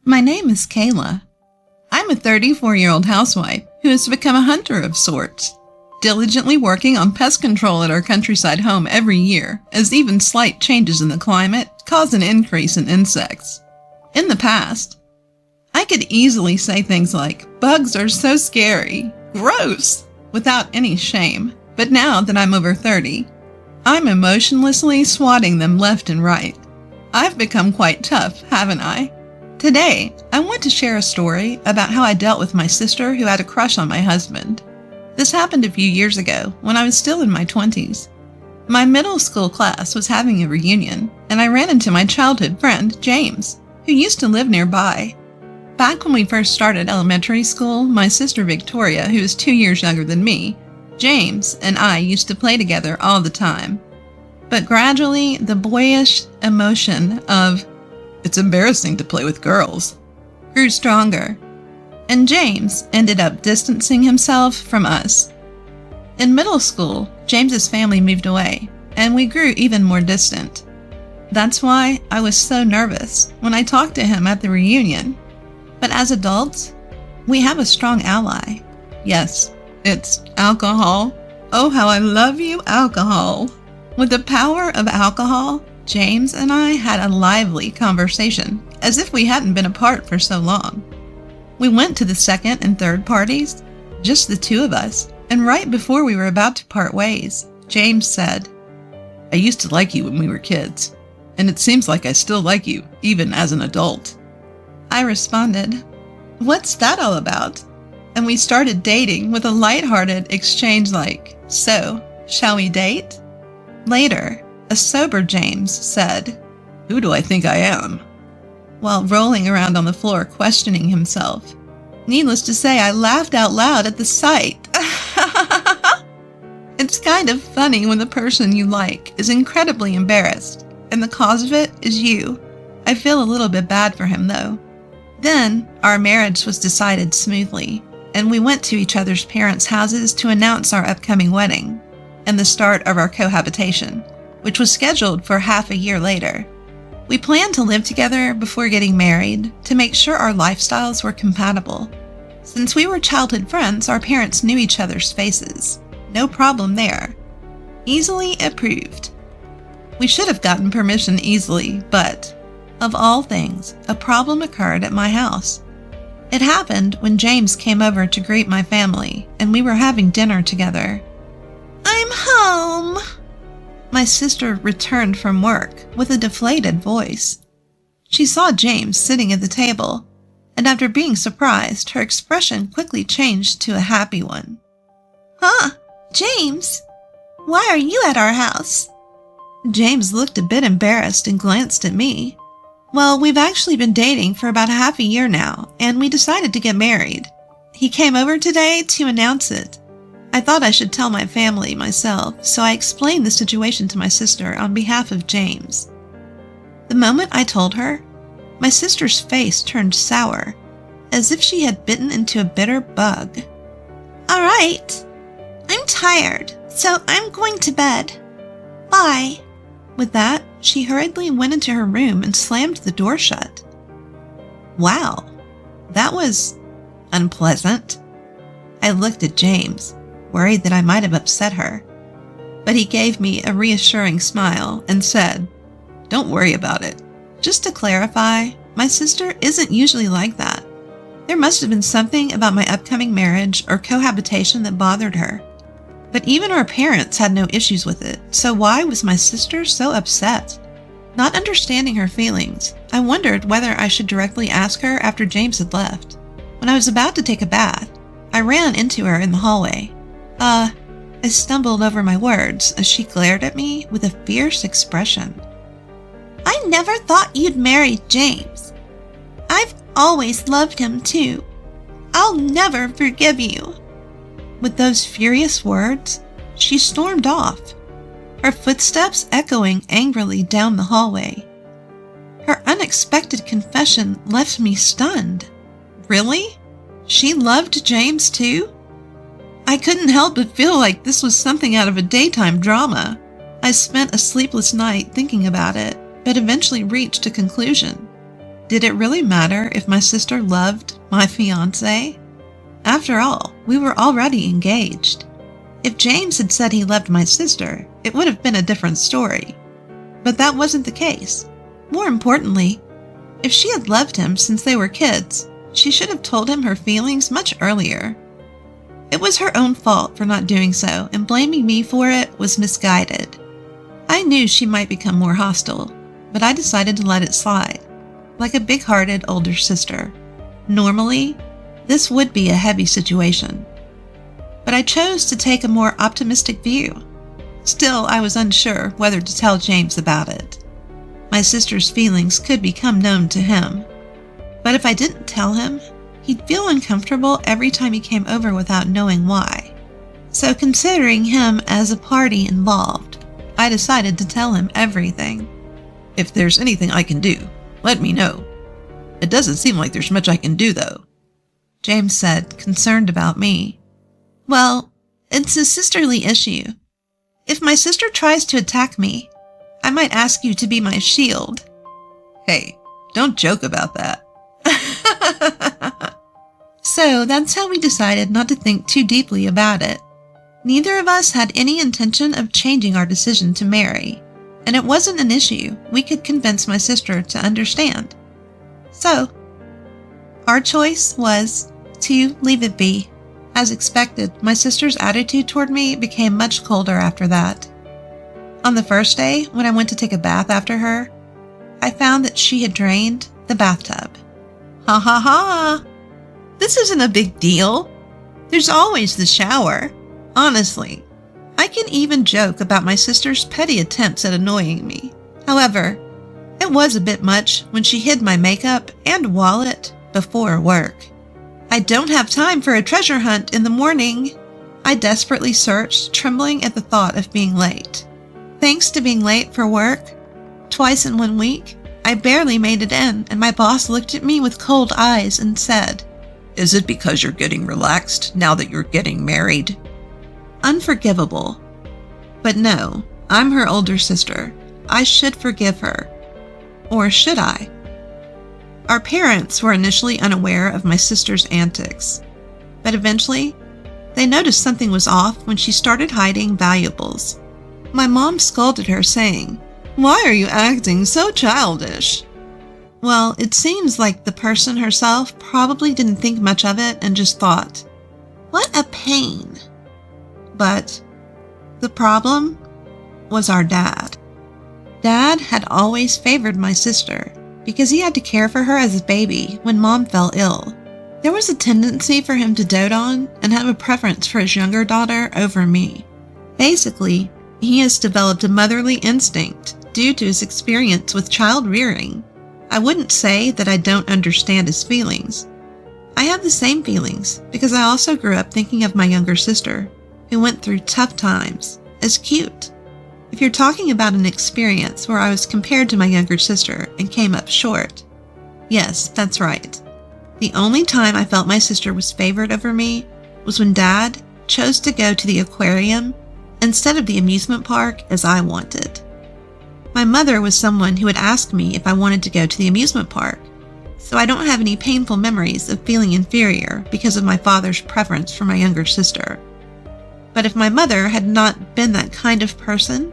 My name is Kayla. I'm a 34-year-old housewife who has become a hunter of sorts, diligently working on pest control at our countryside home every year, as even slight changes in the climate cause an increase in insects. In the past, I could easily say things like, "Bugs are so scary, gross," without any shame. But now that I'm over 30, I'm emotionlessly swatting them left and right. I've become quite tough, haven't I? Today, I want to share a story about how I dealt with my sister who had a crush on my husband. This happened a few years ago when I was still in my 20s. My middle school class was having a reunion, and I ran into my childhood friend, James, who used to live nearby. Back when we first started elementary school, my sister Victoria, who is 2 years younger than me, James and I used to play together all the time. But gradually, the boyish emotion of, "It's embarrassing to play with girls," grew stronger, and James ended up distancing himself from us. In middle school, James's family moved away, and we grew even more distant. That's why I was so nervous when I talked to him at the reunion. But as adults, we have a strong ally. Yes, it's alcohol. Oh, how I love you, alcohol. With the power of alcohol, James and I had a lively conversation, as if we hadn't been apart for so long. We went to the second and third parties, just the two of us, and right before we were about to part ways, James said, "I used to like you when we were kids, and it seems like I still like you, even as an adult." I responded, "What's that all about?" And we started dating with a lighthearted exchange like, "So, shall we date?" Later, a sober James said, "Who do I think I am?" while rolling around on the floor questioning himself. Needless to say, I laughed out loud at the sight. It's kind of funny when the person you like is incredibly embarrassed, and the cause of it is you. I feel a little bit bad for him, though. Then, our marriage was decided smoothly, and we went to each other's parents' houses to announce our upcoming wedding and the start of our cohabitation, which was scheduled for half a year later. We planned to live together before getting married to make sure our lifestyles were compatible. Since we were childhood friends, our parents knew each other's faces. No problem there. Easily approved. We should have gotten permission easily, but, of all things, a problem occurred at my house. It happened when James came over to greet my family, and we were having dinner together. "I'm home," my sister returned from work with a deflated voice. She saw James sitting at the table, and after being surprised, her expression quickly changed to a happy one. "Huh, James, why are you at our house?" James looked a bit embarrassed and glanced at me. "Well, we've actually been dating for about half a year now, and we decided to get married. He came over today to announce it. I thought I should tell my family myself, so I explained the situation to my sister on behalf of James." The moment I told her, my sister's face turned sour, as if she had bitten into a bitter bug. "All right, I'm tired, so I'm going to bed. Bye." With that, she hurriedly went into her room and slammed the door shut. Wow, that was unpleasant. I looked at James, worried that I might have upset her. But he gave me a reassuring smile and said, "Don't worry about it. Just to clarify, my sister isn't usually like that. There must have been something about my upcoming marriage or cohabitation that bothered her. But even our parents had no issues with it, so why was my sister so upset?" Not understanding her feelings, I wondered whether I should directly ask her after James had left. When I was about to take a bath, I ran into her in the hallway. I stumbled over my words as she glared at me with a fierce expression. "I never thought you'd marry James. I've always loved him too. I'll never forgive you." With those furious words, she stormed off, her footsteps echoing angrily down the hallway. Her unexpected confession left me stunned. Really? She loved James too? I couldn't help but feel like this was something out of a daytime drama. I spent a sleepless night thinking about it, but eventually reached a conclusion. Did it really matter if my sister loved my fiancé? After all, we were already engaged. If James had said he loved my sister, it would have been a different story. But that wasn't the case. More importantly, if she had loved him since they were kids, she should have told him her feelings much earlier. It was her own fault for not doing so, and blaming me for it was misguided. I knew she might become more hostile, but I decided to let it slide, like a big-hearted older sister. Normally, this would be a heavy situation, but I chose to take a more optimistic view. Still, I was unsure whether to tell James about it. My sister's feelings could become known to him, but if I didn't tell him, he'd feel uncomfortable every time he came over without knowing why. So considering him as a party involved, I decided to tell him everything. If there's anything I can do, let me know. It doesn't seem like there's much I can do, though, James said, concerned about me. Well, it's a sisterly issue. If my sister tries to attack me, I might ask you to be my shield. Hey, don't joke about that. So that's how we decided not to think too deeply about it. Neither of us had any intention of changing our decision to marry, and it wasn't an issue we could convince my sister to understand. So, our choice was to leave it be. As expected, my sister's attitude toward me became much colder after that. On the first day, when I went to take a bath after her, I found that she had drained the bathtub. Ha ha ha! This isn't a big deal. There's always the shower. Honestly, I can even joke about my sister's petty attempts at annoying me. However, it was a bit much when she hid my makeup and wallet before work. I don't have time for a treasure hunt in the morning. I desperately searched, trembling at the thought of being late. Thanks to being late for work, twice in 1 week, I barely made it in, and my boss looked at me with cold eyes and said, "Is it because you're getting relaxed now that you're getting married?" Unforgivable. But no, I'm her older sister. I should forgive her. Or should I? Our parents were initially unaware of my sister's antics, but eventually, they noticed something was off when she started hiding valuables. My mom scolded her, saying, "Why are you acting so childish?" Well, it seems like the person herself probably didn't think much of it and just thought, "What a pain." But the problem was our dad. Dad had always favored my sister because he had to care for her as a baby when Mom fell ill. There was a tendency for him to dote on and have a preference for his younger daughter over me. Basically, he has developed a motherly instinct due to his experience with child rearing. I wouldn't say that I don't understand his feelings. I have the same feelings because I also grew up thinking of my younger sister, who went through tough times, as cute. If you're talking about an experience where I was compared to my younger sister and came up short, yes, that's right. The only time I felt my sister was favored over me was when Dad chose to go to the aquarium instead of the amusement park as I wanted. My mother was someone who would ask me if I wanted to go to the amusement park, so I don't have any painful memories of feeling inferior because of my father's preference for my younger sister. But if my mother had not been that kind of person,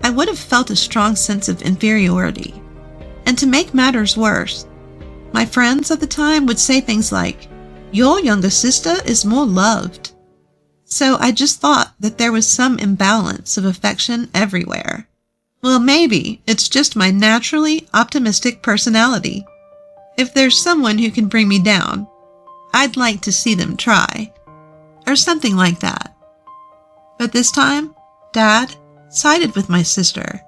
I would have felt a strong sense of inferiority. And to make matters worse, my friends at the time would say things like, "Your younger sister is more loved." So I just thought that there was some imbalance of affection everywhere. Well, maybe it's just my naturally optimistic personality. If there's someone who can bring me down, I'd like to see them try. Or something like that. But this time, Dad sided with my sister.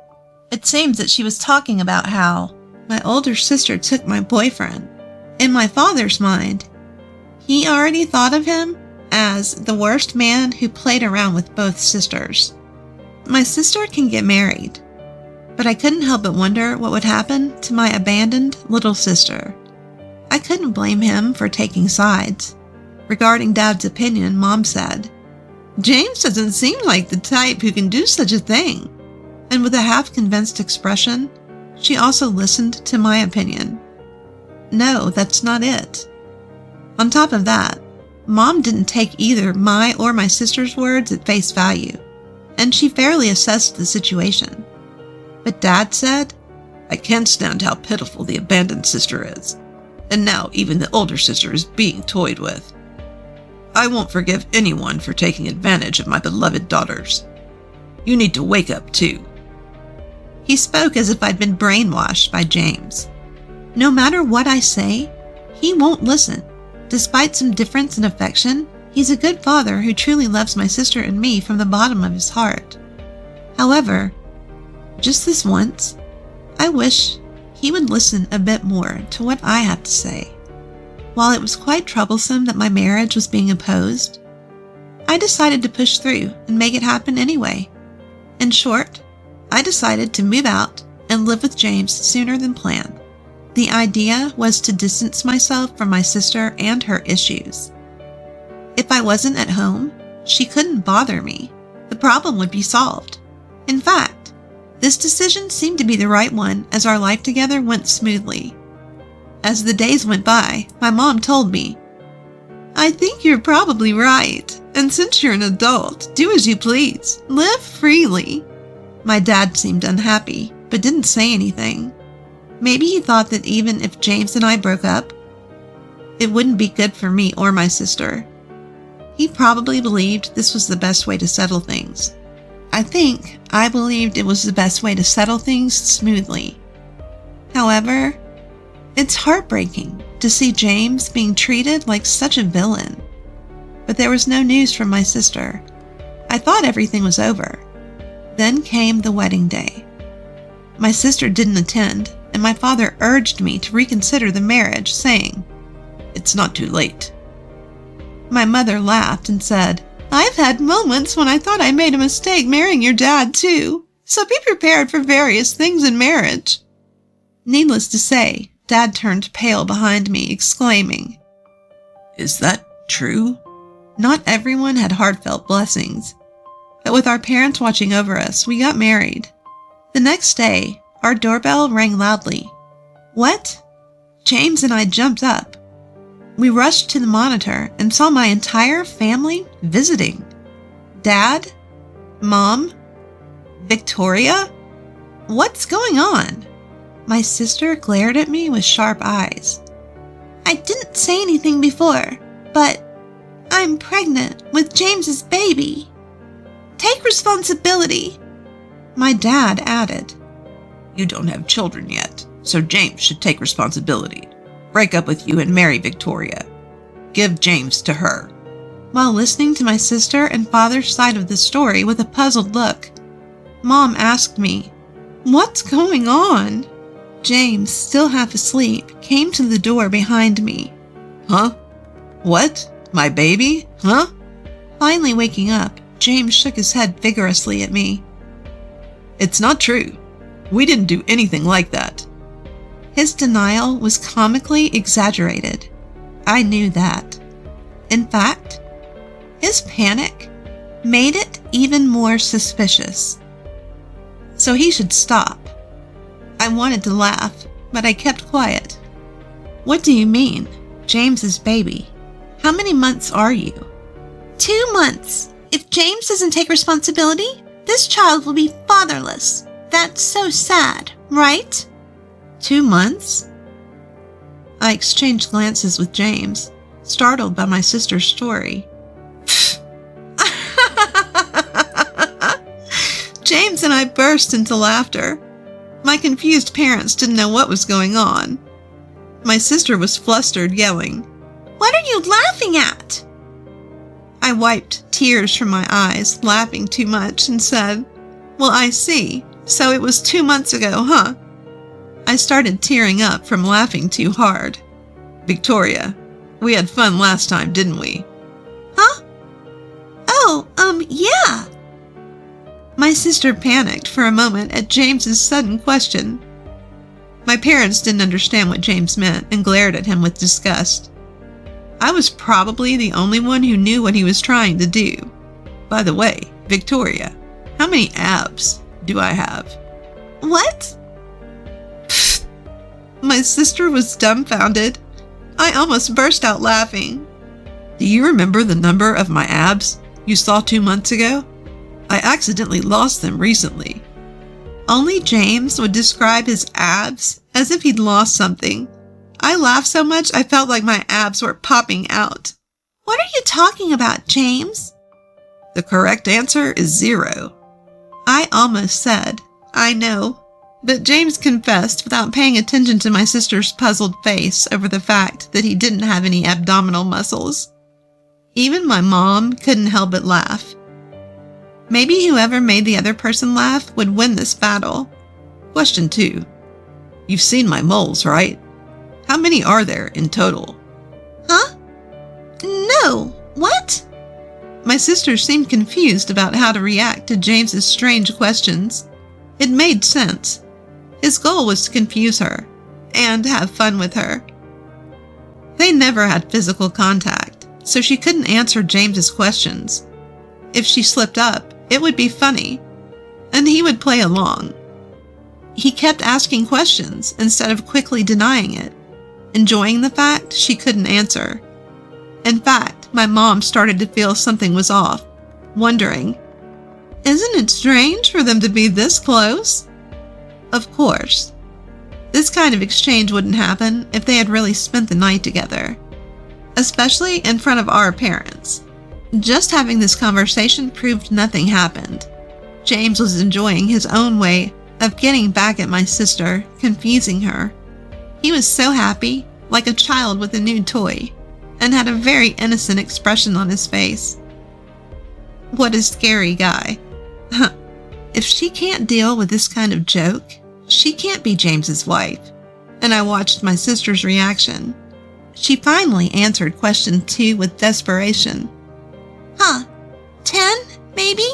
It seems that she was talking about how my older sister took my boyfriend. In my father's mind, he already thought of him as the worst man who played around with both sisters. My sister can get married, but I couldn't help but wonder what would happen to my abandoned little sister. I couldn't blame him for taking sides. Regarding Dad's opinion, Mom said, "James doesn't seem like the type who can do such a thing." And with a half-convinced expression, she also listened to my opinion. no, that's not it. On top of that, Mom didn't take either my or my sister's words at face value, and she fairly assessed the situation. But Dad said, "I can't stand how pitiful the abandoned sister is, and now even the older sister is being toyed with. I won't forgive anyone for taking advantage of my beloved daughters. You need to wake up too." He spoke as if I'd been brainwashed by James. No matter what I say, he won't listen. Despite some difference in affection, he's a good father who truly loves my sister and me from the bottom of his heart. However, just this once, I wish he would listen a bit more to what I have to say. While it was quite troublesome that my marriage was being opposed, I decided to push through and make it happen anyway. In short, I decided to move out and live with James sooner than planned. The idea was to distance myself from my sister and her issues. If I wasn't at home, she couldn't bother me. The problem would be solved. In fact, this decision seemed to be the right one as our life together went smoothly. As the days went by, my mom told me, "I think you're probably right, and since you're an adult, do as you please. Live freely." My dad seemed unhappy, but didn't say anything. Maybe he thought that even if James and I broke up, it wouldn't be good for me or my sister. He probably believed this was the best way to settle things. I think I believed it was the best way to settle things smoothly. However, it's heartbreaking to see James being treated like such a villain. But there was no news from my sister. I thought everything was over. Then came the wedding day. My sister didn't attend, and my father urged me to reconsider the marriage, saying, "It's not too late." My mother laughed and said, "I've had moments when I thought I made a mistake marrying your dad too, so be prepared for various things in marriage." Needless to say, Dad turned pale behind me, exclaiming, "Is that true?" Not everyone had heartfelt blessings, but with our parents watching over us, we got married. The next day, our doorbell rang loudly. What? James and I jumped up. We rushed to the monitor and saw my entire family visiting. Dad? Mom? Victoria? What's going on? My sister glared at me with sharp eyes. "I didn't say anything before, but I'm pregnant with James's baby. Take responsibility," my dad added. "You don't have children yet, so James should take responsibility. Break up with you and marry Victoria. Give James to her." While listening to my sister and father's side of the story with a puzzled look, Mom asked me, "What's going on?" James, still half asleep, came to the door behind me. "Huh? What? My baby? Huh?" Finally waking up, James shook his head vigorously at me. "It's not true. We didn't do anything like that." His denial was comically exaggerated. I knew that. In fact, his panic made it even more suspicious. So he should stop. I wanted to laugh, but I kept quiet. "What do you mean, James's baby? How many months are you?" 2 months. If James doesn't take responsibility, this child will be fatherless. That's so sad, right? 2 months? I exchanged glances with James, startled by my sister's story. James and I burst into laughter. My confused parents didn't know what was going on. My sister was flustered, yelling, "What are you laughing at?" I wiped tears from my eyes, laughing too much, and said, "Well, I see. So it was 2 months ago, huh?" I started tearing up from laughing too hard. "Victoria, we had fun last time, didn't we?" "Huh? Oh, yeah." My sister panicked for a moment at James's sudden question. My parents didn't understand what James meant and glared at him with disgust. I was probably the only one who knew what he was trying to do. By the way, Victoria, how many abs do I have? What? My sister was dumbfounded. I almost burst out laughing. Do you remember the number of my abs you saw 2 months ago? I accidentally lost them recently. Only James would describe his abs as if he'd lost something. I laughed so much I felt like my abs were popping out. What are you talking about, James? The correct answer is 0. I almost said, I know, but James confessed without paying attention to my sister's puzzled face over the fact that he didn't have any abdominal muscles. Even my mom couldn't help but laugh. Maybe whoever made the other person laugh would win this battle. Question 2. You've seen my moles, right? How many are there in total? Huh? No. What? My sister seemed confused about how to react to James's strange questions. It made sense. His goal was to confuse her and have fun with her. They never had physical contact, so she couldn't answer James's questions. If she slipped up, it would be funny, and he would play along. He kept asking questions instead of quickly denying it, enjoying the fact she couldn't answer. In fact, my mom started to feel something was off, wondering, isn't it strange for them to be this close? Of course. This kind of exchange wouldn't happen if they had really spent the night together, especially in front of our parents. Just having this conversation proved nothing happened. James was enjoying his own way of getting back at my sister, confusing her. He was so happy, like a child with a new toy, and had a very innocent expression on his face. What a scary guy. If she can't deal with this kind of joke, she can't be James's wife. And I watched my sister's reaction. She finally answered question 2 with desperation. 10, maybe?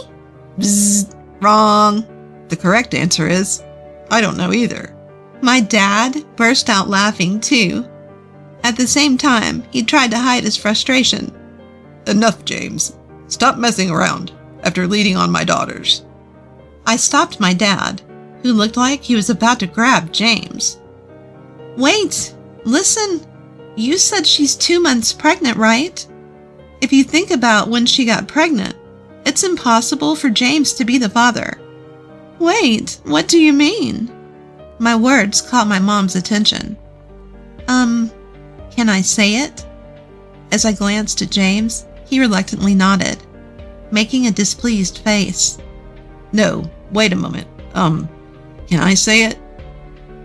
Bzzz, wrong. The correct answer is, I don't know either. My dad burst out laughing too. At the same time, he tried to hide his frustration. Enough, James. Stop messing around after leading on my daughters. I stopped my dad, who looked like he was about to grab James. Wait, listen. You said she's 2 months pregnant, right? If you think about when she got pregnant, it's impossible for James to be the father. Wait, what do you mean? My words caught my mom's attention. Can I say it? As I glanced at James, he reluctantly nodded, making a displeased face. No, wait a moment. Can I say it?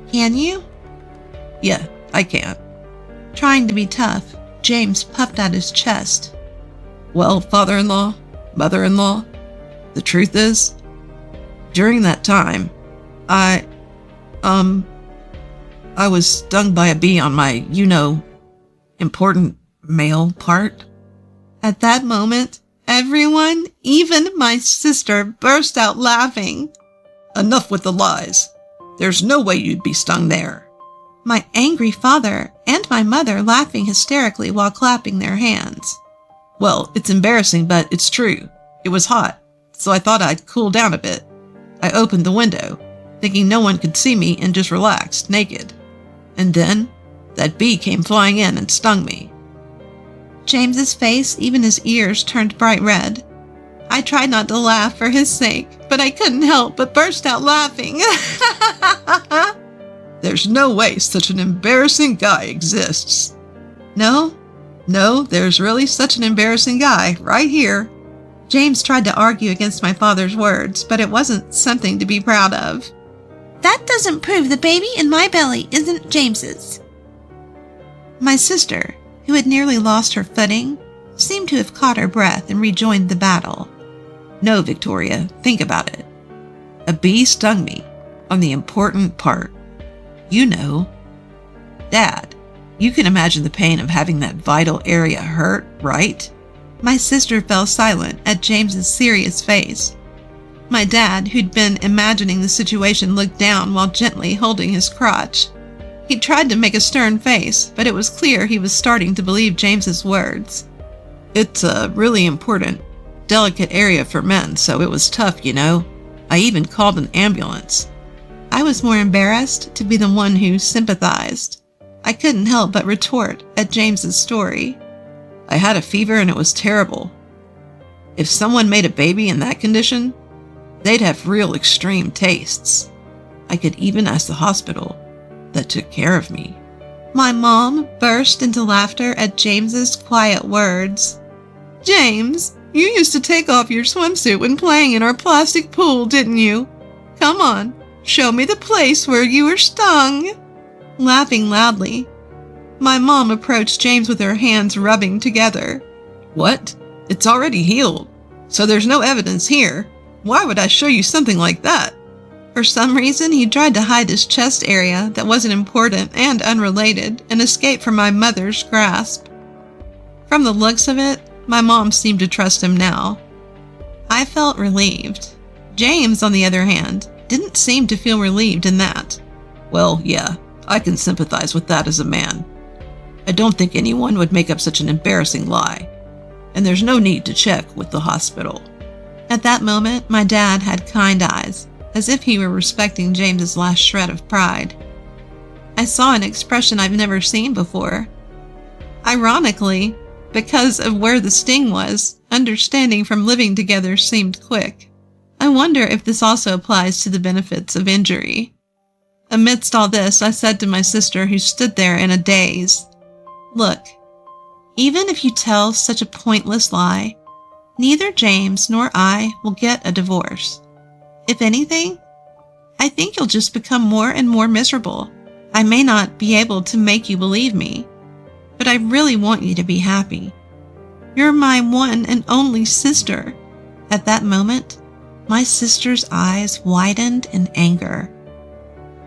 Can you? Yeah, I can. Trying to be tough, James puffed out his chest. Well, father-in-law, mother-in-law, the truth is, during that time, I was stung by a bee on my, important male part. At that moment, everyone, even my sister, burst out laughing. Enough with the lies. There's no way you'd be stung there. My angry father and my mother laughing hysterically while clapping their hands. Well, it's embarrassing, but it's true. It was hot, so I thought I'd cool down a bit. I opened the window, thinking no one could see me, and just relaxed, naked. And then, that bee came flying in and stung me. James's face, even his ears, turned bright red. I tried not to laugh for his sake, but I couldn't help but burst out laughing. There's no way such an embarrassing guy exists. No, there's really such an embarrassing guy right here. James tried to argue against my father's words, but it wasn't something to be proud of. That doesn't prove the baby in my belly isn't James's. My sister, who had nearly lost her footing, seemed to have caught her breath and rejoined the battle. No, Victoria, think about it. A bee stung me on the important part. Dad, you can imagine the pain of having that vital area hurt, right? My sister fell silent at James's serious face. My dad, who'd been imagining the situation, looked down while gently holding his crotch. He tried to make a stern face, but it was clear he was starting to believe James's words. It's a really important, delicate area for men, so it was tough, I even called an ambulance. I was more embarrassed to be the one who sympathized. I couldn't help but retort at James's story. I had a fever and it was terrible. If someone made a baby in that condition, they'd have real extreme tastes. I could even ask the hospital that took care of me. My mom burst into laughter at James's quiet words. James, you used to take off your swimsuit when playing in our plastic pool, didn't you? Come on, show me the place where you were stung. Laughing loudly, my mom approached James with her hands rubbing together. What? It's already healed, so there's no evidence here. Why would I show you something like that? For some reason, he tried to hide his chest area that wasn't important and unrelated and escape from my mother's grasp. From the looks of it, my mom seemed to trust him now. I felt relieved. James, on the other hand, didn't seem to feel relieved in that. Well, yeah, I can sympathize with that as a man. I don't think anyone would make up such an embarrassing lie, and there's no need to check with the hospital. At that moment, my dad had kind eyes, as if he were respecting James's last shred of pride. I saw an expression I've never seen before. Ironically, because of where the sting was, understanding from living together seemed quick. I wonder if this also applies to the benefits of injury. Amidst all this, I said to my sister, who stood there in a daze, "Look, even if you tell such a pointless lie, neither James nor I will get a divorce. If anything, I think you'll just become more and more miserable. I may not be able to make you believe me, but I really want you to be happy. You're my one and only sister." At that moment, my sister's eyes widened in anger.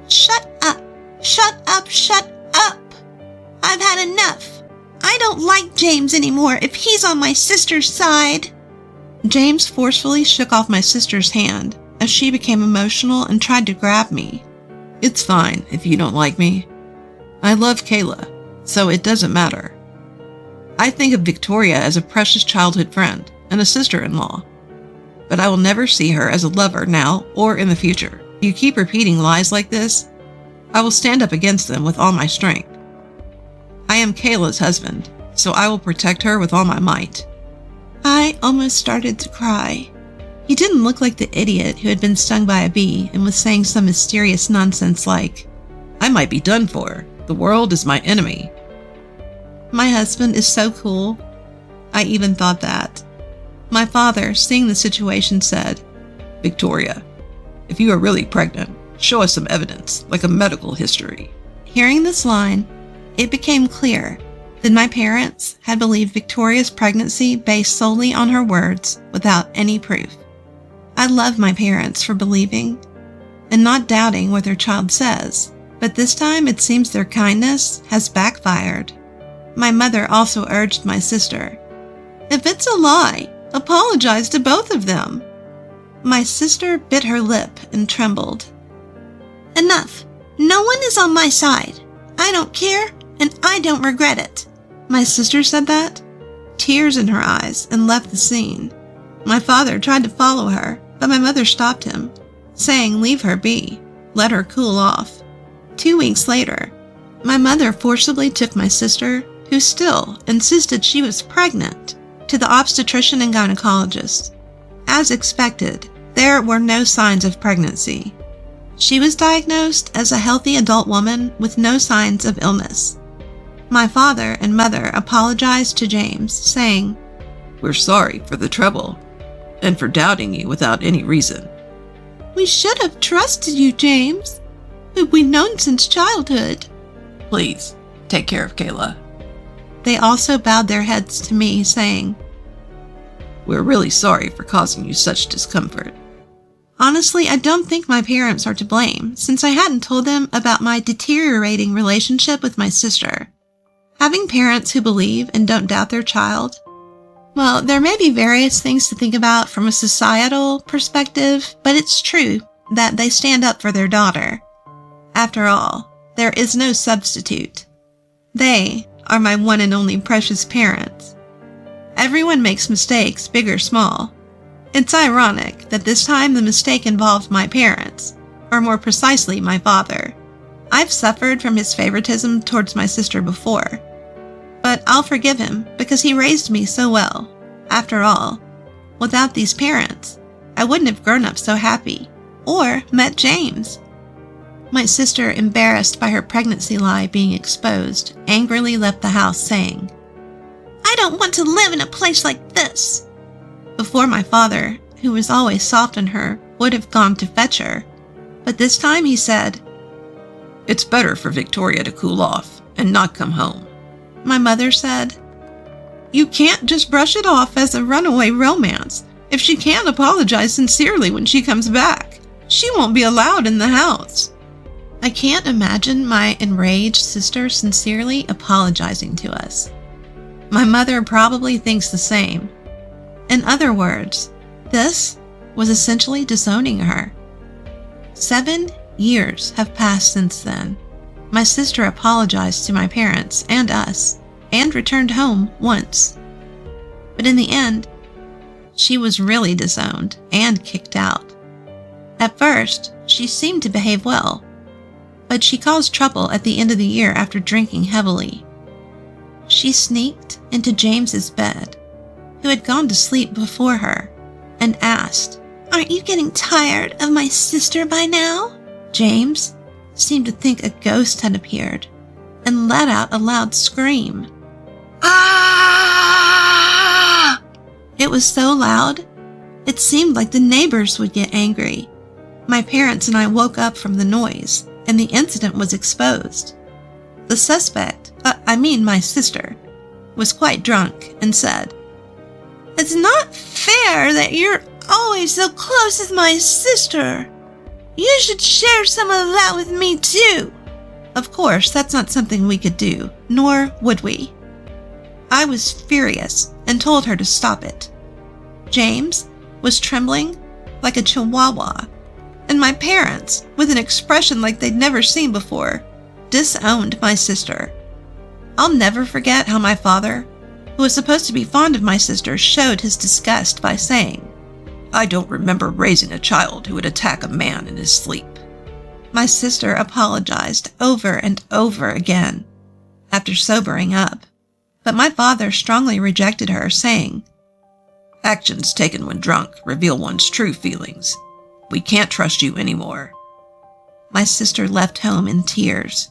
"Shut up! Shut up! Shut up! I've had enough. I don't like James anymore if he's on my sister's side." James forcefully shook off my sister's hand as she became emotional and tried to grab me. It's fine if you don't like me. I love Kayla, so it doesn't matter. I think of Victoria as a precious childhood friend and a sister-in-law, but I will never see her as a lover now or in the future. If you keep repeating lies like this, I will stand up against them with all my strength. I am Kayla's husband, so I will protect her with all my might. I almost started to cry. He didn't look like the idiot who had been stung by a bee and was saying some mysterious nonsense like, I might be done for. The world is my enemy. My husband is so cool. I even thought that. My father, seeing the situation, said, Victoria, if you are really pregnant, show us some evidence, like a medical history. Hearing this line, it became clear that my parents had believed Victoria's pregnancy based solely on her words without any proof. I love my parents for believing and not doubting what their child says, but this time it seems their kindness has backfired. My mother also urged my sister, "If it's a lie, apologize to both of them." My sister bit her lip and trembled. "Enough. No one is on my side. I don't care, and I don't regret it." My sister said that, tears in her eyes, and left the scene. My father tried to follow her, but my mother stopped him, saying leave her be, let her cool off. 2 weeks later, my mother forcibly took my sister, who still insisted she was pregnant, to the obstetrician and gynecologist. As expected, there were no signs of pregnancy. She was diagnosed as a healthy adult woman with no signs of illness. My father and mother apologized to James, saying, We're sorry for the trouble and for doubting you without any reason. "We should have trusted you, James, who we've known since childhood." Please, take care of Kayla. They also bowed their heads to me, saying, We're really sorry for causing you such discomfort. Honestly, I don't think my parents are to blame, since I hadn't told them about my deteriorating relationship with my sister. Having parents who believe and don't doubt their child, well, there may be various things to think about from a societal perspective, but it's true that they stand up for their daughter. After all, there is no substitute. They are my one and only precious parents. Everyone makes mistakes, big or small. It's ironic that this time the mistake involved my parents, or more precisely, my father. I've suffered from his favoritism towards my sister before, but I'll forgive him because he raised me so well. After all, without these parents, I wouldn't have grown up so happy or met James. My sister, embarrassed by her pregnancy lie being exposed, angrily left the house saying, "I don't want to live in a place like this," before my father, who was always soft on her, would have gone to fetch her. But this time he said, "It's better for Victoria to cool off and not come home." My mother said, "You can't just brush it off as a runaway romance. If she can't apologize sincerely when she comes back, she won't be allowed in the house." I can't imagine my enraged sister sincerely apologizing to us. My mother probably thinks the same. In other words, this was essentially disowning her. 7 years have passed since then. My sister apologized to my parents and us, and returned home once. But in the end, she was really disowned and kicked out. At first, she seemed to behave well, but she caused trouble at the end of the year after drinking heavily. She sneaked into James's bed, who had gone to sleep before her, and asked, "Aren't you getting tired of my sister by now?" James seemed to think a ghost had appeared and let out a loud scream. "Ah!" It was so loud, it seemed like the neighbors would get angry. My parents and I woke up from the noise, and the incident was exposed. The suspect, my sister, was quite drunk and said, "It's not fair that you're always so close with my sister. You should share some of that with me too." Of course, that's not something we could do, nor would we. I was furious and told her to stop it. James was trembling like a chihuahua, and my parents, with an expression like they'd never seen before, disowned my sister. I'll never forget how my father, who was supposed to be fond of my sister, showed his disgust by saying, "I don't remember raising a child who would attack a man in his sleep." My sister apologized over and over again after sobering up, but my father strongly rejected her, saying, "Actions taken when drunk reveal one's true feelings. We can't trust you anymore." My sister left home in tears.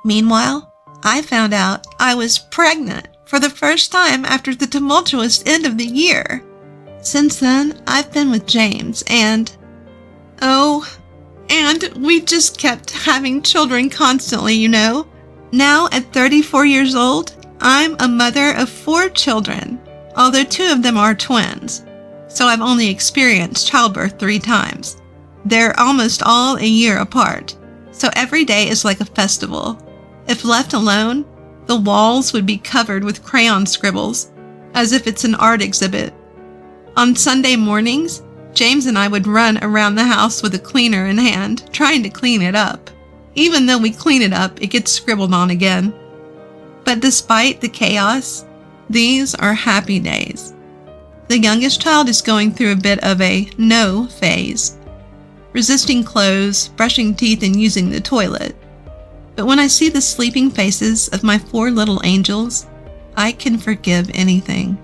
Meanwhile, I found out I was pregnant for the first time after the tumultuous end of the year. Since then, I've been with James, and we just kept having children constantly, you know. Now, at 34 years old, I'm a mother of 4 children, although 2 of them are twins, so I've only experienced childbirth 3 times. They're almost all a year apart, so every day is like a festival. If left alone, the walls would be covered with crayon scribbles, as if it's an art exhibit. On Sunday mornings, James and I would run around the house with a cleaner in hand, trying to clean it up. Even though we clean it up, it gets scribbled on again. But despite the chaos, these are happy days. The youngest child is going through a bit of a no phase, resisting clothes, brushing teeth, and using the toilet. But when I see the sleeping faces of my 4 little angels, I can forgive anything.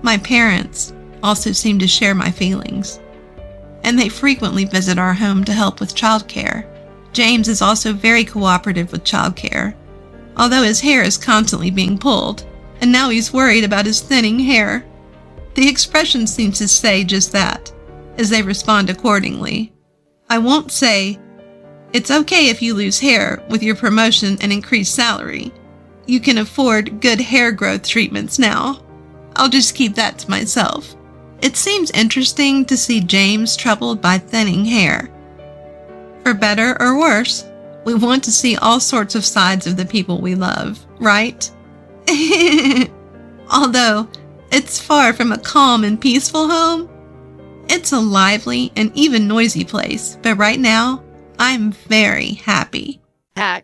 My parents also seem to share my feelings, and they frequently visit our home to help with childcare. James is also very cooperative with childcare, although his hair is constantly being pulled, and now he's worried about his thinning hair. The expression seems to say just that, as they respond accordingly. I won't say, "It's okay if you lose hair with your promotion and increased salary. You can afford good hair growth treatments now." I'll just keep that to myself. It seems interesting to see James troubled by thinning hair. For better or worse, we want to see all sorts of sides of the people we love, right? Although it's far from a calm and peaceful home, it's a lively and even noisy place, but right now, I'm very happy.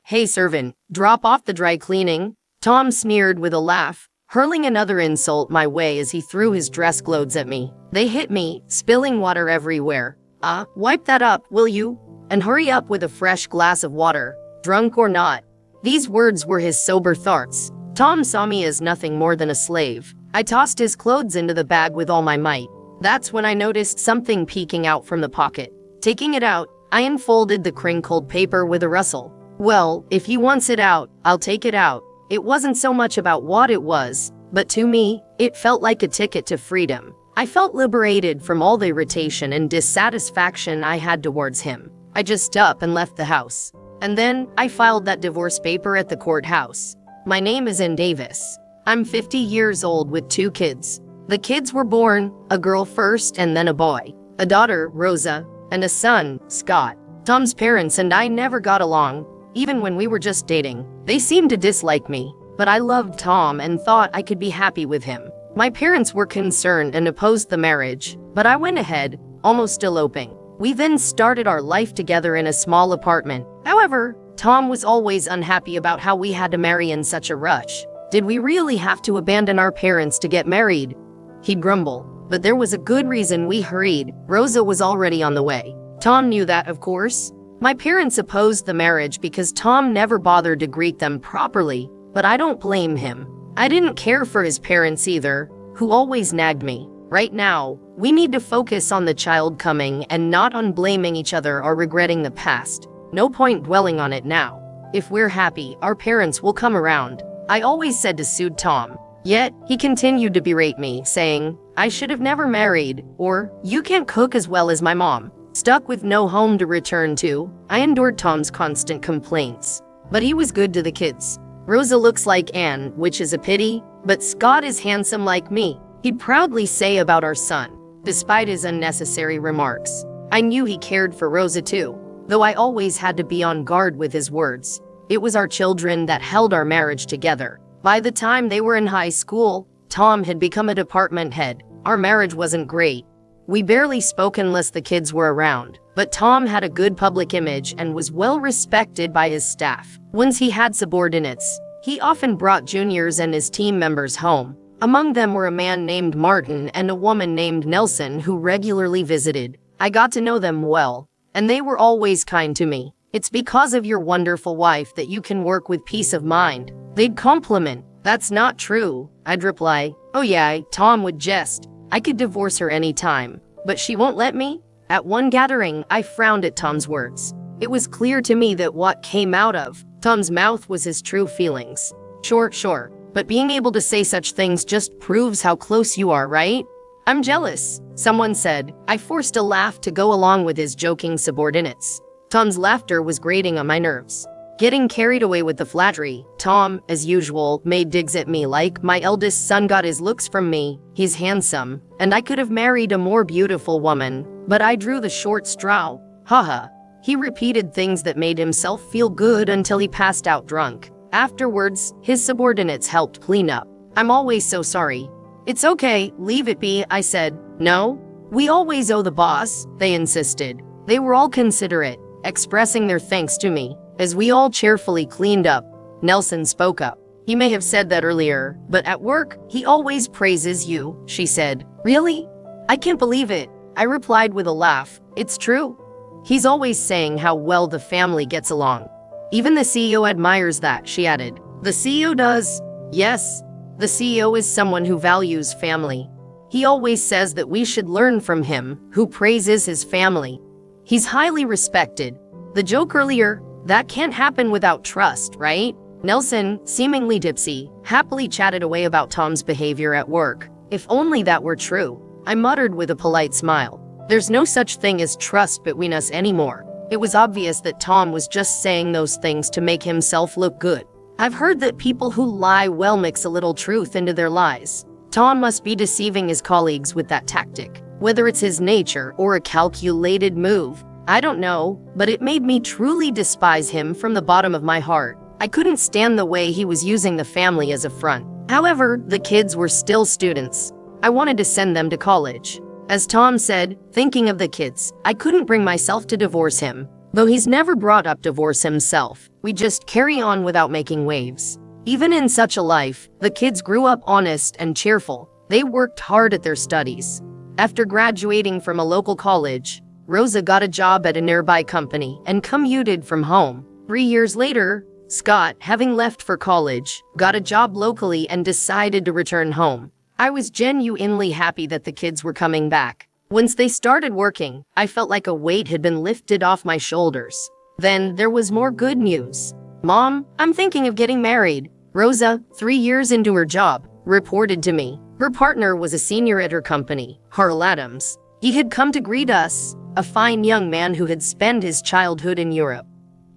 Hey, servant, drop off the dry cleaning. Tom sneered with a laugh, hurling another insult my way as he threw his dress clothes at me. They hit me, spilling water everywhere. Wipe that up, will you? And hurry up with a fresh glass of water, drunk or not. These words were his sober thoughts. Tom saw me as nothing more than a slave. I tossed his clothes into the bag with all my might. That's when I noticed something peeking out from the pocket. Taking it out, I unfolded the crinkled paper with a rustle. Well, if he wants it out, I'll take it out. It wasn't so much about what it was, but to me, it felt like a ticket to freedom. I felt liberated from all the irritation and dissatisfaction I had towards him. I just up and left the house. And then, I filed that divorce paper at the courthouse. My name is Ann Davis. I'm 50 years old with 2 kids. The kids were born, a girl first and then a boy. A daughter, Rosa, and a son, Scott. Tom's parents and I never got along, even when we were just dating. They seemed to dislike me, but I loved Tom and thought I could be happy with him. My parents were concerned and opposed the marriage, but I went ahead, almost eloping. We then started our life together in a small apartment. However, Tom was always unhappy about how we had to marry in such a rush. Did we really have to abandon our parents to get married? He'd grumble, but there was a good reason we hurried. Rosa was already on the way. Tom knew that, of course. My parents opposed the marriage because Tom never bothered to greet them properly, but I don't blame him. I didn't care for his parents either, who always nagged me. Right now, we need to focus on the child coming and not on blaming each other or regretting the past. No point dwelling on it now. If we're happy, our parents will come around. I always said to soothe Tom. Yet, he continued to berate me, saying, I should have never married, or, you can't cook as well as my mom. Stuck with no home to return to, I endured Tom's constant complaints. But he was good to the kids. Rosa looks like Anne, which is a pity, but Scott is handsome like me. He'd proudly say about our son, despite his unnecessary remarks. I knew he cared for Rosa too, though I always had to be on guard with his words. It was our children that held our marriage together. By the time they were in high school, Tom had become a department head. Our marriage wasn't great. We barely spoke unless the kids were around, but Tom had a good public image and was well respected by his staff. Once he had subordinates, he often brought juniors and his team members home. Among them were a man named Martin and a woman named Nelson who regularly visited. I got to know them well, and they were always kind to me. It's because of your wonderful wife that you can work with peace of mind. They'd compliment. That's not true. I'd reply, oh yeah, Tom would jest. I could divorce her any time, but she won't let me? At one gathering, I frowned at Tom's words. It was clear to me that what came out of Tom's mouth was his true feelings. Sure, but being able to say such things just proves how close you are, right? I'm jealous, someone said. I forced a laugh to go along with his joking subordinates. Tom's laughter was grating on my nerves. Getting carried away with the flattery, Tom, as usual, made digs at me like my eldest son got his looks from me. He's handsome, and I could have married a more beautiful woman, but I drew the short straw. Haha. He repeated things that made himself feel good until he passed out drunk. Afterwards, his subordinates helped clean up. I'm always so sorry. It's okay, leave it be, I said. No? We always owe the boss, they insisted. They were all considerate, expressing their thanks to me. As we all cheerfully cleaned up, Nelson spoke up. He may have said that earlier, but at work, he always praises you, she said. Really? I can't believe it. I replied with a laugh. It's true. He's always saying how well the family gets along. Even the CEO admires that, she added. The CEO does? Yes. The CEO is someone who values family. He always says that we should learn from him, who praises his family. He's highly respected. The joke earlier, that can't happen without trust, right? Nelson, seemingly tipsy, happily chatted away about Tom's behavior at work. If only that were true, I muttered with a polite smile. There's no such thing as trust between us anymore. It was obvious that Tom was just saying those things to make himself look good. I've heard that people who lie well mix a little truth into their lies. Tom must be deceiving his colleagues with that tactic. Whether it's his nature or a calculated move, I don't know, but it made me truly despise him from the bottom of my heart. I couldn't stand the way he was using the family as a front. However, the kids were still students. I wanted to send them to college. As Tom said, thinking of the kids, I couldn't bring myself to divorce him. Though he's never brought up divorce himself, we just carry on without making waves. Even in such a life, the kids grew up honest and cheerful. They worked hard at their studies. After graduating from a local college, Rosa got a job at a nearby company and commuted from home. 3 years later, Scott, having left for college, got a job locally and decided to return home. I was genuinely happy that the kids were coming back. Once they started working, I felt like a weight had been lifted off my shoulders. Then there was more good news. Mom, I'm thinking of getting married. Rosa, 3 years into her job, reported to me. Her partner was a senior at her company, Harl Adams. He had come to greet us, a fine young man who had spent his childhood in Europe.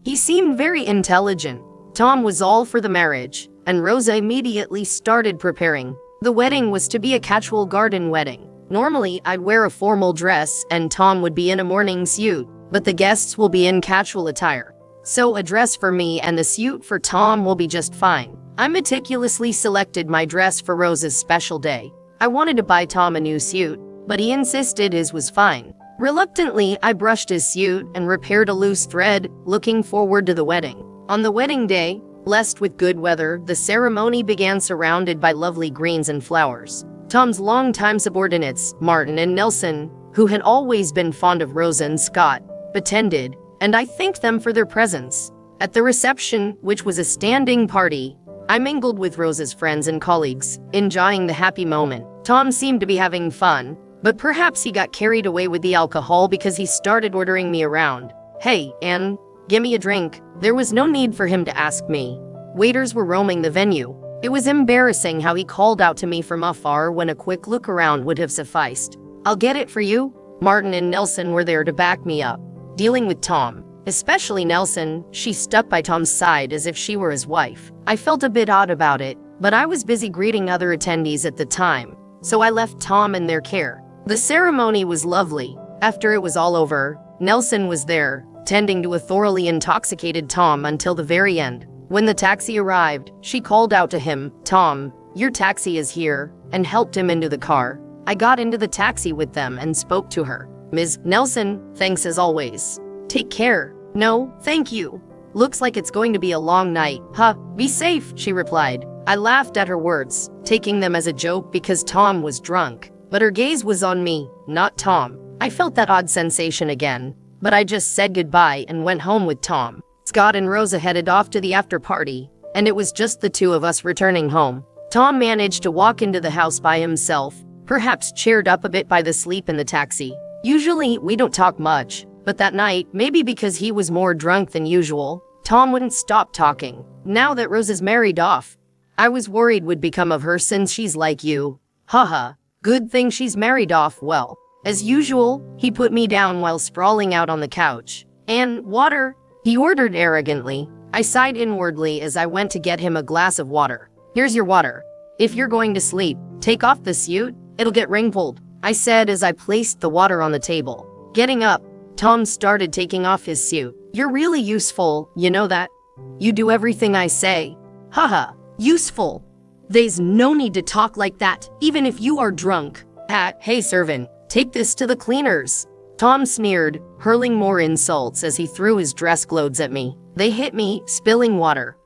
He seemed very intelligent. Tom was all for the marriage, and Rosa immediately started preparing. The wedding was to be a casual garden wedding. Normally, I'd wear a formal dress and Tom would be in a morning suit, but the guests will be in casual attire. So a dress for me and the suit for Tom will be just fine. I meticulously selected my dress for Rosa's special day. I wanted to buy Tom a new suit, but he insisted his was fine. Reluctantly, I brushed his suit and repaired a loose thread, looking forward to the wedding. On the wedding day, blessed with good weather, the ceremony began surrounded by lovely greens and flowers. Tom's longtime subordinates, Martin and Nelson, who had always been fond of Rosa and Scott, attended, and I thanked them for their presence. At the reception, which was a standing party, I mingled with Rosa's friends and colleagues, enjoying the happy moment. Tom seemed to be having fun, but perhaps he got carried away with the alcohol because he started ordering me around. Hey, Anne, give me a drink. There was no need for him to ask me. Waiters were roaming the venue. It was embarrassing how he called out to me from afar when a quick look around would have sufficed. I'll get it for you. Martin and Nelson were there to back me up. Dealing with Tom, especially Nelson, she stuck by Tom's side as if she were his wife. I felt a bit odd about it, but I was busy greeting other attendees at the time, so I left Tom in their care. The ceremony was lovely. After it was all over, Nelson was there, tending to a thoroughly intoxicated Tom until the very end. When the taxi arrived, she called out to him, "Tom, your taxi is here," and helped him into the car. I got into the taxi with them and spoke to her. "Ms. Nelson, thanks as always. Take care." "No, thank you. Looks like it's going to be a long night." "Huh, be safe," she replied. I laughed at her words, taking them as a joke because Tom was drunk. But her gaze was on me, not Tom. I felt that odd sensation again, but I just said goodbye and went home with Tom. Scott and Rosa headed off to the after party, and it was just the two of us returning home. Tom managed to walk into the house by himself, perhaps cheered up a bit by the sleep in the taxi. Usually, we don't talk much, but that night, maybe because he was more drunk than usual, Tom wouldn't stop talking. Now that Rosa's married off, I was worried would become of her since she's like you. Haha. Good thing she's married off well. As usual, he put me down while sprawling out on the couch. "And water?" he ordered arrogantly. I sighed inwardly as I went to get him a glass of water. "Here's your water. If you're going to sleep, take off the suit. It'll get wrinkled," I said as I placed the water on the table. Getting up, Tom started taking off his suit. "You're really useful, you know that? You do everything I say." "Haha, useful. There's no need to talk like that, even if you are drunk." Hey servant, take this to the cleaners." Tom sneered, hurling more insults as he threw his dress clothes at me. They hit me, spilling water.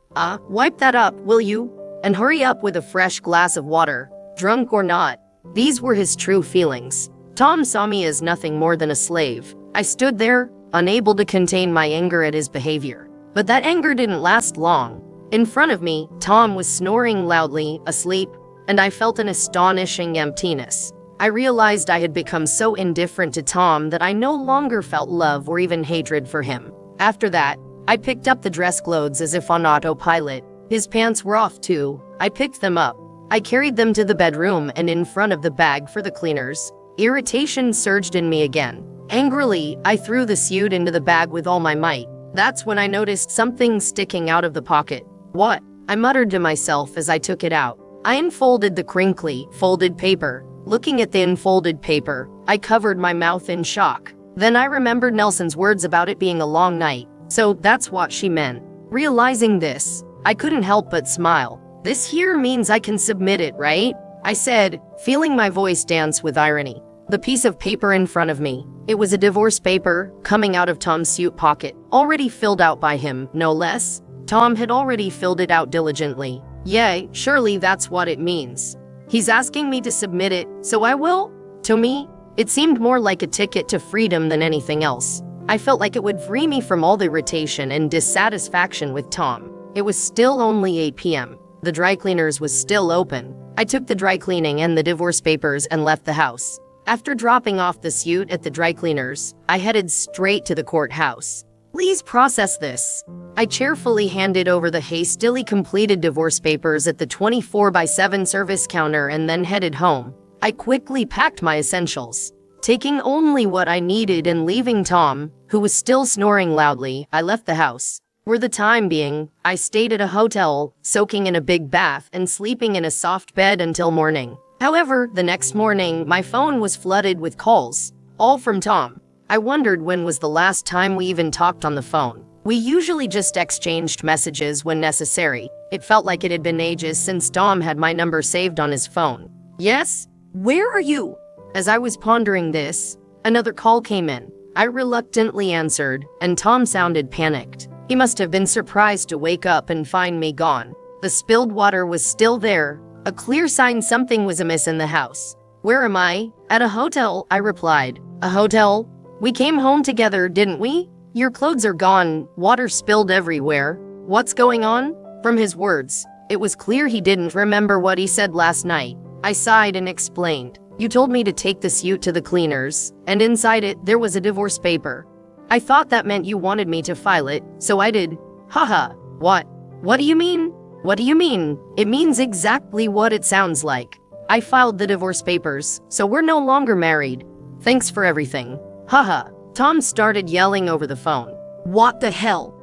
Wipe that up, will you? And hurry up with a fresh glass of water, drunk or not." These were his true feelings. Tom saw me as nothing more than a slave. I stood there, unable to contain my anger at his behavior. But that anger didn't last long. In front of me, Tom was snoring loudly, asleep, and I felt an astonishing emptiness. I realized I had become so indifferent to Tom that I no longer felt love or even hatred for him. After that, I picked up the dress clothes as if on autopilot. His pants were off too. I picked them up. I carried them to the bedroom and in front of the bag for the cleaners. Irritation surged in me again. Angrily, I threw the suit into the bag with all my might. That's when I noticed something sticking out of the pocket. "What?" I muttered to myself as I took it out. I unfolded the crinkly, folded paper. Looking at the unfolded paper, I covered my mouth in shock. Then I remembered Nelson's words about it being a long night. So that's what she meant. Realizing this, I couldn't help but smile. "This here means I can submit it, right?" I said, feeling my voice dance with irony. The piece of paper in front of me. It was a divorce paper, coming out of Tom's suit pocket, already filled out by him, no less. Tom had already filled it out diligently. Yay, surely that's what it means. He's asking me to submit it, so I will? To me, It seemed more like a ticket to freedom than anything else. I felt like it would free me from all the irritation and dissatisfaction with Tom. It was still only 8 p.m. The dry cleaners was still open. I took the dry cleaning and the divorce papers and left the house. After dropping off the suit at the dry cleaners, I headed straight to the courthouse. Please process this. I cheerfully handed over the hastily completed divorce papers at the 24/7 service counter and then headed home. I quickly packed my essentials. Taking only what I needed and leaving Tom, who was still snoring loudly, I left the house. For the time being, I stayed at a hotel, soaking in a big bath and sleeping in a soft bed until morning. However, the next morning, my phone was flooded with calls, all from Tom. I wondered when was the last time we even talked on the phone. We usually just exchanged messages when necessary. It felt like it had been ages since Tom had my number saved on his phone. Yes? Where are you? As I was pondering this, another call came in. I reluctantly answered, and Tom sounded panicked. He must have been surprised to wake up and find me gone. The spilled water was still there, a clear sign something was amiss in the house. Where am I? At a hotel, I replied. A hotel? We came home together, didn't we? Your clothes are gone, water spilled everywhere. What's going on? From his words, it was clear he didn't remember what he said last night. I sighed and explained. You told me to take the suit to the cleaners, and inside it, there was a divorce paper. I thought that meant you wanted me to file it, so I did. Haha. What? What do you mean? What do you mean? It means exactly what it sounds like. I filed the divorce papers, so we're no longer married. Thanks for everything. Haha. Tom started yelling over the phone. What the hell?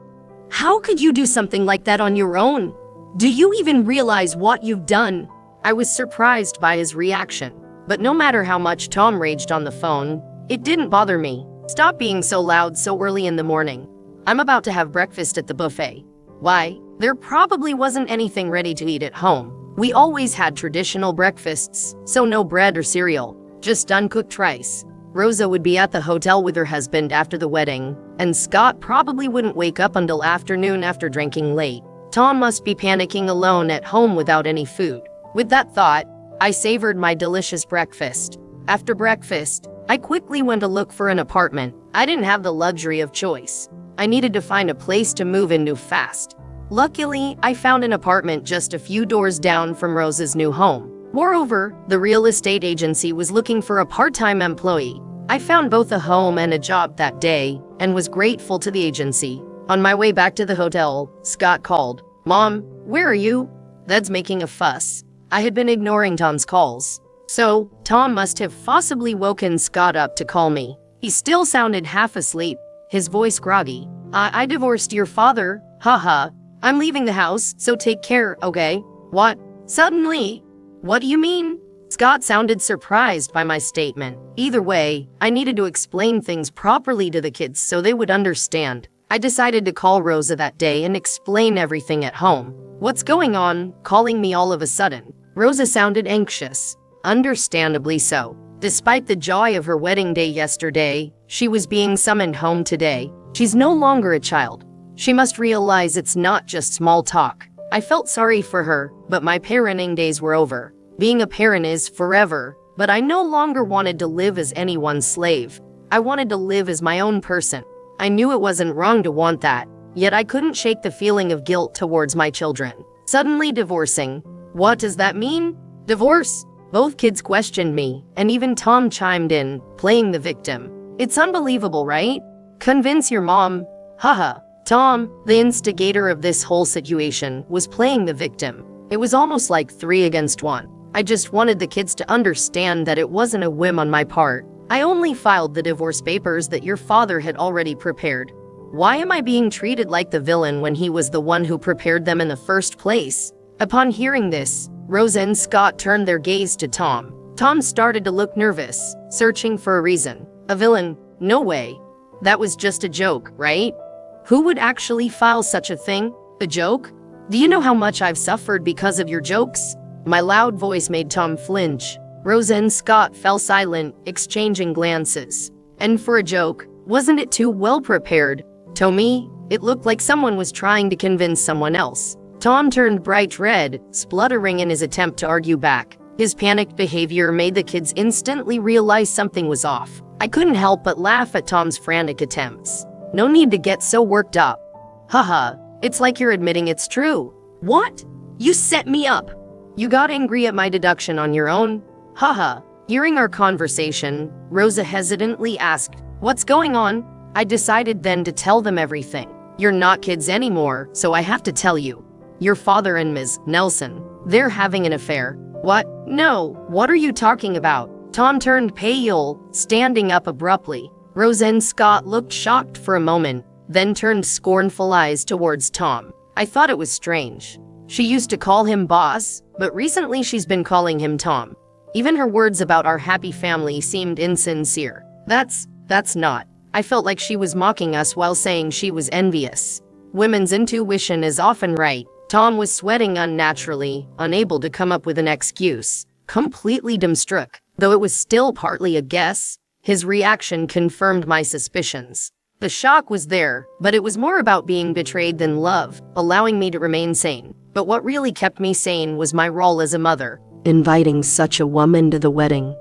How could you do something like that on your own? Do you even realize what you've done? I was surprised by his reaction. But no matter how much Tom raged on the phone, it didn't bother me. Stop being so loud so early in the morning. I'm about to have breakfast at the buffet. Why? There probably wasn't anything ready to eat at home. We always had traditional breakfasts, so no bread or cereal, just uncooked rice. Rosa would be at the hotel with her husband after the wedding, and Scott probably wouldn't wake up until afternoon after drinking late. Tom must be panicking alone at home without any food. With that thought, I savored my delicious breakfast. After breakfast, I quickly went to look for an apartment. I didn't have the luxury of choice. I needed to find a place to move into fast. Luckily, I found an apartment just a few doors down from Rosa's new home. Moreover, the real estate agency was looking for a part-time employee. I found both a home and a job that day and was grateful to the agency. On my way back to the hotel, Scott called. Mom, where are you? Dad's making a fuss. I had been ignoring Tom's calls. So, Tom must have possibly woken Scott up to call me. He still sounded half asleep, his voice groggy. I divorced your father, haha. I'm leaving the house, so take care, okay? What? Suddenly? What do you mean? Scott sounded surprised by my statement. Either way, I needed to explain things properly to the kids so they would understand. I decided to call Rosa that day and explain everything at home. What's going on, calling me all of a sudden? Rosa sounded anxious. Understandably so. Despite the joy of her wedding day yesterday, she was being summoned home today. She's no longer a child. She must realize it's not just small talk. I felt sorry for her, but my parenting days were over. Being a parent is forever, but I no longer wanted to live as anyone's slave. I wanted to live as my own person. I knew it wasn't wrong to want that, yet I couldn't shake the feeling of guilt towards my children. Suddenly divorcing. What does that mean? Divorce? Both kids questioned me, and even Tom chimed in, playing the victim. It's unbelievable, right? Convince your mom. Haha. Tom, the instigator of this whole situation, was playing the victim. It was almost like 3 against 1. I just wanted the kids to understand that it wasn't a whim on my part. I only filed the divorce papers that your father had already prepared. Why am I being treated like the villain when he was the one who prepared them in the first place? Upon hearing this, Rosa and Scott turned their gaze to Tom. Tom started to look nervous, searching for a reason. A villain? No way. That was just a joke, right? Who would actually file such a thing? A joke? Do you know how much I've suffered because of your jokes? My loud voice made Tom flinch. Rosa and Scott fell silent, exchanging glances. And for a joke, wasn't it too well prepared? To me, it looked like someone was trying to convince someone else. Tom turned bright red, spluttering in his attempt to argue back. His panicked behavior made the kids instantly realize something was off. I couldn't help but laugh at Tom's frantic attempts. No need to get so worked up. Haha, it's like you're admitting it's true. What? You set me up. You got angry at my deduction on your own? Haha. Hearing our conversation, Rosa hesitantly asked, "What's going on?" I decided then to tell them everything. You're not kids anymore, so I have to tell you. Your father and Ms. Nelson, they're having an affair. What? No, what are you talking about? Tom turned pale, standing up abruptly. Rosa and Scott looked shocked for a moment, then turned scornful eyes towards Tom. I thought it was strange. She used to call him boss, but recently she's been calling him Tom. Even her words about our happy family seemed insincere. That's not. I felt like she was mocking us while saying she was envious. Women's intuition is often right. Tom was sweating unnaturally, unable to come up with an excuse. Completely dumbstruck. Though it was still partly a guess, his reaction confirmed my suspicions. The shock was there, but it was more about being betrayed than love, allowing me to remain sane. But what really kept me sane was my role as a mother. Inviting such a woman to the wedding.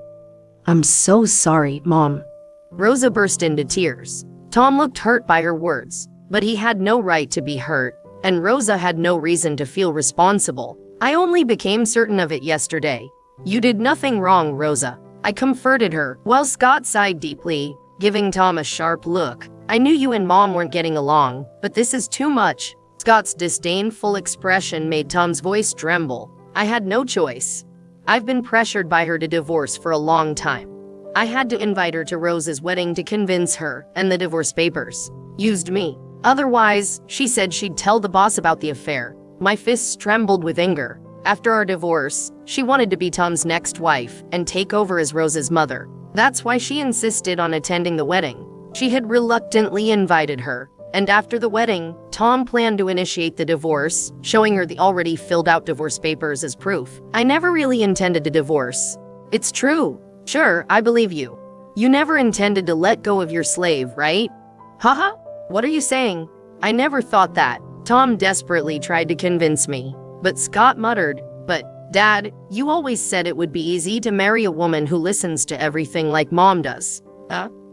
I'm so sorry, Mom. Rosa burst into tears. Tom looked hurt by her words, but he had no right to be hurt, and Rosa had no reason to feel responsible. I only became certain of it yesterday. You did nothing wrong, Rosa. I comforted her, while Scott sighed deeply, giving Tom a sharp look. I knew you and Mom weren't getting along, but this is too much. Scott's disdainful expression made Tom's voice tremble. I had no choice. I've been pressured by her to divorce for a long time. I had to invite her to Rosa's wedding to convince her, and the divorce papers used me. Otherwise, she said she'd tell the boss about the affair. My fists trembled with anger. After our divorce, she wanted to be Tom's next wife and take over as Rosa's mother. That's why she insisted on attending the wedding. She had reluctantly invited her, and after the wedding, Tom planned to initiate the divorce, showing her the already filled out divorce papers as proof. I never really intended to divorce. It's true. Sure, I believe you. You never intended to let go of your slave, right? Haha, what are you saying? I never thought that. Tom desperately tried to convince me, but Scott muttered, "But, Dad, you always said it would be easy to marry a woman who listens to everything like Mom does."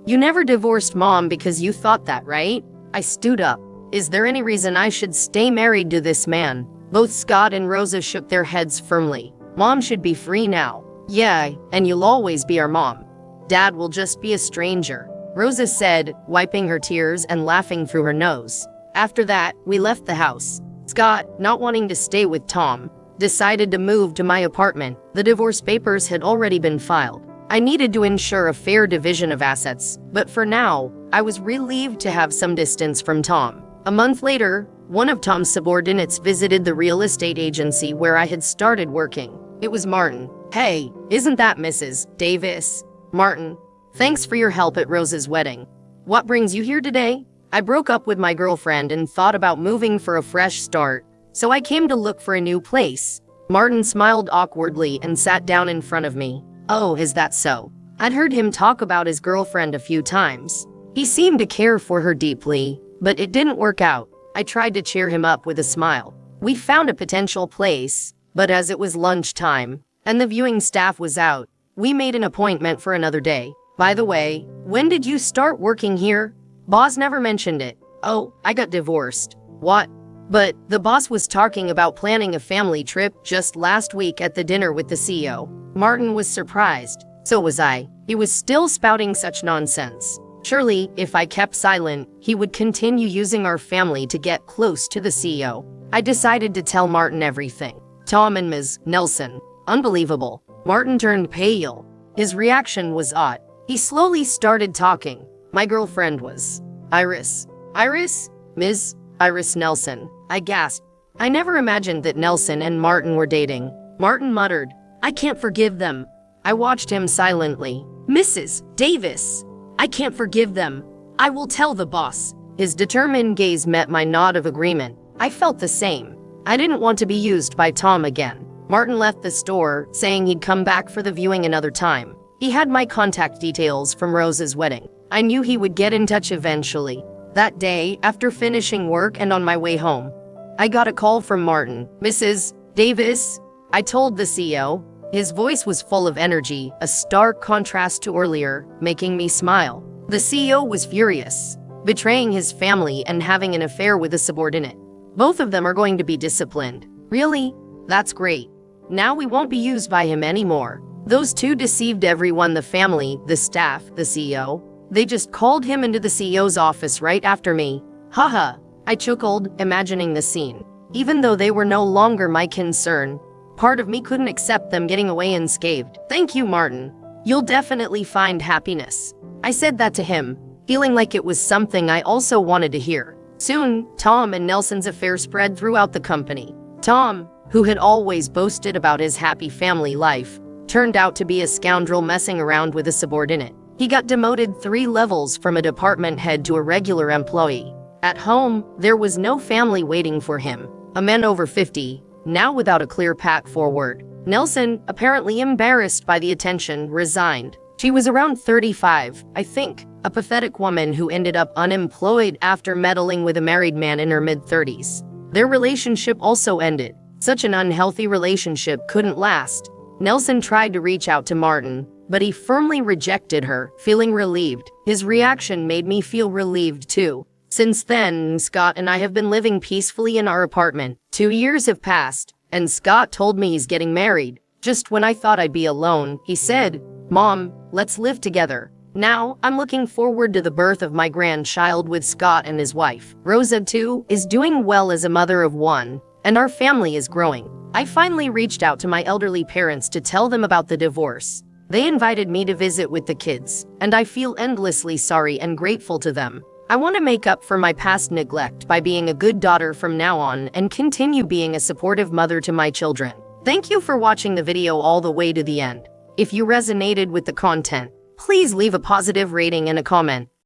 You never divorced Mom because you thought that, right? I stood up. Is there any reason I should stay married to this man? Both Scott and Rosa shook their heads firmly. Mom should be free now. Yeah, and you'll always be our mom. Dad will just be a stranger, Rosa said, wiping her tears and laughing through her nose. After that, we left the house. Scott, not wanting to stay with Tom, decided to move to my apartment. The divorce papers had already been filed. I needed to ensure a fair division of assets, but for now, I was relieved to have some distance from Tom. A month later, one of Tom's subordinates visited the real estate agency where I had started working. It was Martin. Hey, isn't that Mrs. Davis? Martin, thanks for your help at Rosa's wedding. What brings you here today? I broke up with my girlfriend and thought about moving for a fresh start, so I came to look for a new place. Martin smiled awkwardly and sat down in front of me. Oh, is that so? I'd heard him talk about his girlfriend a few times. He seemed to care for her deeply, but it didn't work out. I tried to cheer him up with a smile. We found a potential place, but as it was lunchtime, and the viewing staff was out, we made an appointment for another day. By the way, when did you start working here? Boss never mentioned it. Oh, I got divorced. What? But the boss was talking about planning a family trip just last week at the dinner with the CEO. Martin was surprised. So was I. He was still spouting such nonsense. Surely, if I kept silent, he would continue using our family to get close to the CEO. I decided to tell Martin everything. Tom and Ms. Nelson. Unbelievable. Martin turned pale. His reaction was odd. He slowly started talking. My girlfriend was Iris. Iris? Ms. Iris Nelson. I gasped. I never imagined that Nelson and Martin were dating. Martin muttered, I can't forgive them. I watched him silently. Mrs. Davis. I can't forgive them. I will tell the boss. His determined gaze met my nod of agreement. I felt the same. I didn't want to be used by Tom again. Martin left the store, saying he'd come back for the viewing another time. He had my contact details from Rosa's wedding. I knew he would get in touch eventually. That day, after finishing work and on my way home, I got a call from Martin. Mrs. Davis? I told the CEO. His voice was full of energy, a stark contrast to earlier, making me smile. The CEO was furious, betraying his family and having an affair with a subordinate. Both of them are going to be disciplined. Really? That's great. Now we won't be used by him anymore. Those two deceived everyone, the family, the staff, the CEO. They just called him into the CEO's office right after me. Haha. I chuckled, imagining the scene. Even though they were no longer my concern, part of me couldn't accept them getting away unscathed. Thank you, Martin. You'll definitely find happiness. I said that to him, feeling like it was something I also wanted to hear. Soon, Tom and Nelson's affair spread throughout the company. Tom, who had always boasted about his happy family life, turned out to be a scoundrel messing around with a subordinate. He got demoted 3 levels from a department head to a regular employee. At home, there was no family waiting for him. A man over 50, now without a clear path forward. Nelson, apparently embarrassed by the attention, resigned. She was around 35, I think, a pathetic woman who ended up unemployed after meddling with a married man in her mid-30s. Their relationship also ended. Such an unhealthy relationship couldn't last. Nelson tried to reach out to Martin, but he firmly rejected her, feeling relieved. His reaction made me feel relieved too. Since then, Scott and I have been living peacefully in our apartment. 2 years have passed, and Scott told me he's getting married. Just when I thought I'd be alone, he said, "Mom, let's live together." Now, I'm looking forward to the birth of my grandchild with Scott and his wife. Rosa, too, is doing well as a mother of 1, and our family is growing. I finally reached out to my elderly parents to tell them about the divorce. They invited me to visit with the kids, and I feel endlessly sorry and grateful to them. I want to make up for my past neglect by being a good daughter from now on and continue being a supportive mother to my children. Thank you for watching the video all the way to the end. If you resonated with the content, please leave a positive rating and a comment.